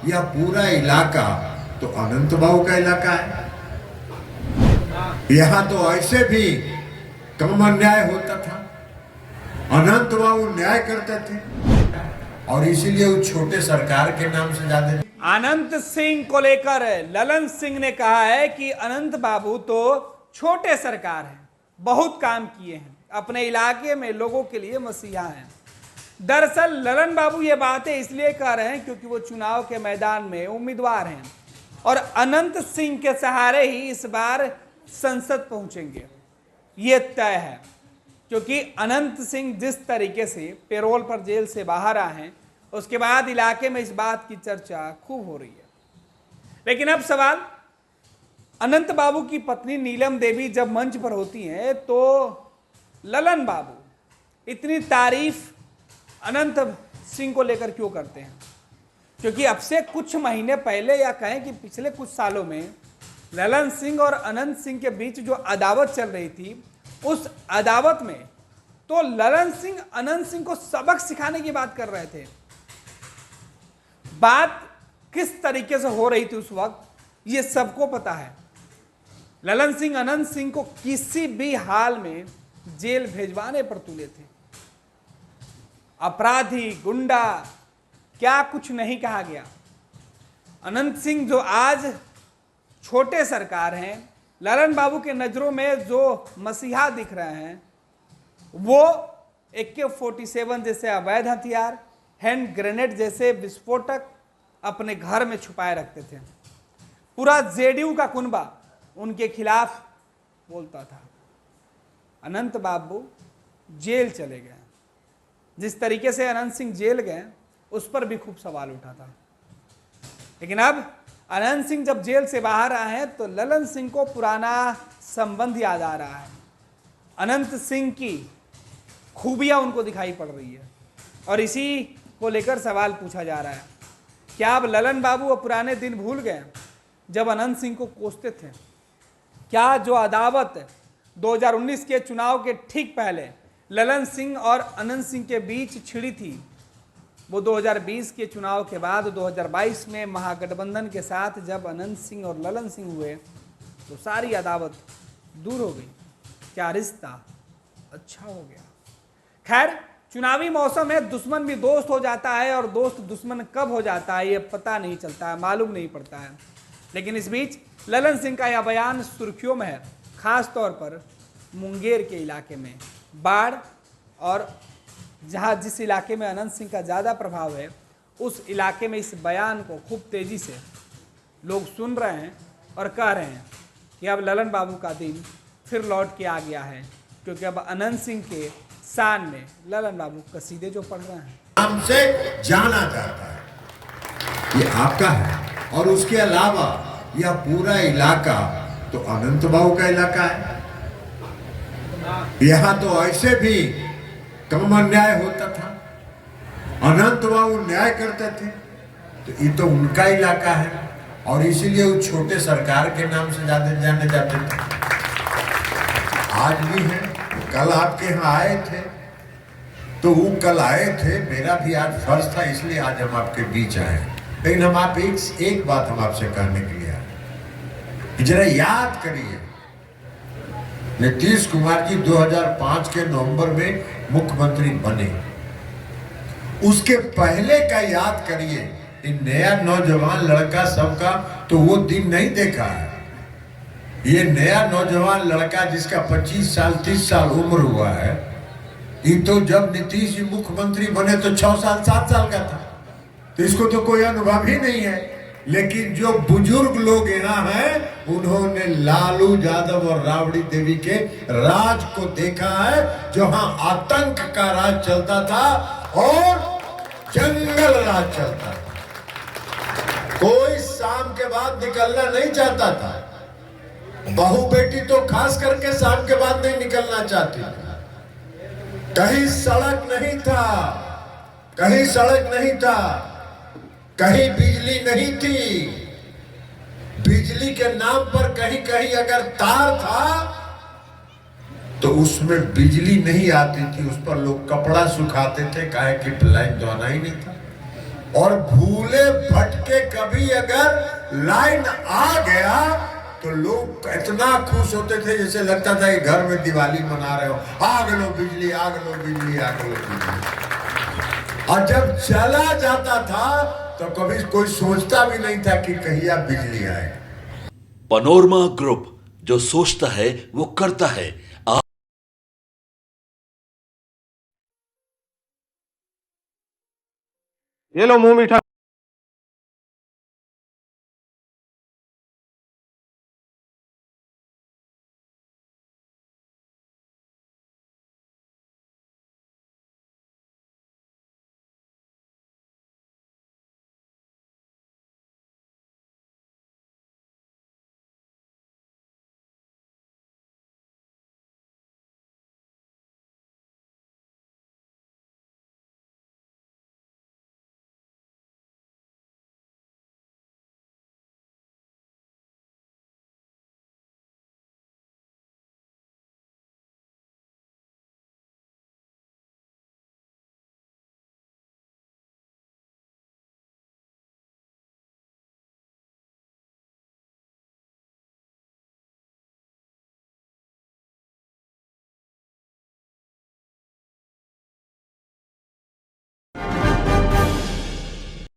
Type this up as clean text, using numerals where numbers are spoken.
यह पूरा इलाका तो अनंत बाबू का इलाका है। यहाँ तो ऐसे भी कम अन्याय होता था, अनंत बाबू न्याय करते थे और इसीलिए वो छोटे सरकार के नाम से ज्यादा। अनंत सिंह को लेकर ललन सिंह ने कहा है कि अनंत बाबू तो छोटे सरकार हैं, बहुत काम किए हैं, अपने इलाके में लोगों के लिए मसीहा हैं। दरअसल ललन बाबू ये बातें इसलिए कह रहे हैं क्योंकि वो चुनाव के मैदान में उम्मीदवार हैं और अनंत सिंह के सहारे ही इस बार संसद पहुंचेंगे, ये तय है। क्योंकि अनंत सिंह जिस तरीके से पेरोल पर जेल से बाहर आए हैं, उसके बाद इलाके में इस बात की चर्चा खूब हो रही है। लेकिन अब सवाल, अनंत बाबू की पत्नी नीलम देवी जब मंच पर होती हैं तो ललन बाबू इतनी तारीफ अनंत सिंह को लेकर क्यों करते हैं? क्योंकि अब से कुछ महीने पहले या कहें कि पिछले कुछ सालों में ललन सिंह और अनंत सिंह के बीच जो अदावत चल रही थी, उस अदावत में तो ललन सिंह अनंत सिंह को सबक सिखाने की बात कर रहे थे। बात किस तरीके से हो रही थी उस वक्त, ये सबको पता है। ललन सिंह अनंत सिंह को किसी भी हाल में जेल भेजवाने पर तुले थे। अपराधी, गुंडा, क्या कुछ नहीं कहा गया। अनंत सिंह जो आज छोटे सरकार हैं, ललन बाबू के नजरों में जो मसीहा दिख रहे हैं, वो AK-47 जैसे अवैध हथियार, हैंड ग्रेनेड जैसे विस्फोटक अपने घर में छुपाए रखते थे। पूरा JDU का कुनबा उनके खिलाफ बोलता था। अनंत बाबू जेल चले गए। जिस तरीके से अनंत सिंह जेल गए उस पर भी खूब सवाल उठा था। लेकिन अब अनंत सिंह जब जेल से बाहर आए हैं तो ललन सिंह को पुराना संबंध याद आ रहा है। अनंत सिंह की खूबियां उनको दिखाई पड़ रही है और इसी को लेकर सवाल पूछा जा रहा है, क्या अब ललन बाबू वो पुराने दिन भूल गए जब अनंत सिंह को कोसते थे? क्या जो अदावत 2019 के चुनाव के ठीक पहले ललन सिंह और अनंत सिंह के बीच छिड़ी थी, वो 2020 के चुनाव के बाद 2022 में महागठबंधन के साथ जब अनंत सिंह और ललन सिंह हुए तो सारी अदावत दूर हो गई। क्या रिश्ता अच्छा हो गया? खैर, चुनावी मौसम में दुश्मन भी दोस्त हो जाता है और दोस्त दुश्मन कब हो जाता है ये पता नहीं चलता है, मालूम नहीं पड़ता है। लेकिन इस बीच ललन सिंह का यह बयान सुर्खियों में है, खास तौर पर मुंगेर के इलाके में बाढ़ और जिस इलाके में अनंत सिंह का ज़्यादा प्रभाव है, उस इलाके में इस बयान को खूब तेज़ी से लोग सुन रहे हैं और कह रहे हैं कि अब ललन बाबू का दिन फिर लौट के आ गया है, क्योंकि अब अनंत सिंह के शान में ललन बाबू कसीदे जो पढ़ रहे हैं। हमसे जाना जाता है, ये आपका है और उसके अलावा यह पूरा इलाका तो अनंत बाबू का इलाका है। यहाँ तो ऐसे भी कम अन्याय होता था, अनंत बाबू न्याय करते थे, तो ये तो उनका इलाका है और इसीलिए वो छोटे सरकार के नाम से ज्यादा जाने जाते थे। आज भी है, कल आपके यहाँ आए थे तो वो कल आए थे, मेरा भी आज फर्ज था, इसलिए आज हम आपके बीच आए। लेकिन हम आप एक बात हम आपसे कहने के लिए आए, जरा याद करिए, नीतीश कुमार जी 2005 के नवंबर में मुख्यमंत्री बने, उसके पहले का याद करिए। नया नौजवान लड़का सबका तो वो दिन नहीं देखा है। ये नया नौजवान लड़का जिसका 25 साल 30 साल उम्र हुआ है, ये तो जब नीतीश जी मुख्यमंत्री बने तो 6 साल 7 साल का था, तो इसको तो कोई अनुभव ही नहीं है। लेकिन जो बुजुर्ग लोग यहाँ हैं, उन्होंने लालू यादव और राबड़ी देवी के राज को देखा है, जहां आतंक का राज चलता था और जंगल राज चलता था। कोई शाम के बाद निकलना नहीं चाहता था, बहू बेटी तो खास करके शाम के बाद नहीं निकलना चाहती। कहीं सड़क नहीं था, कहीं सड़क नहीं था, कहीं बिजली नहीं थी। बिजली के नाम पर कहीं कहीं अगर तार था तो उसमें बिजली नहीं आती थी, उस पर लोग कपड़ा सुखाते थे, काहे कि लाइन तो आना ही नहीं था। और भूले भटके कभी अगर लाइन आ गया तो लोग इतना खुश होते थे जैसे लगता था कि घर में दिवाली मना रहे हो, आग लो बिजली, आग लो बिजली, आग लो बिजली। और जब चला जाता था तो कभी कोई सोचता भी नहीं था कि कहिया बिजली आए। पनोरमा ग्रुप, जो सोचता है वो करता है। ये लो मुंह मीठा।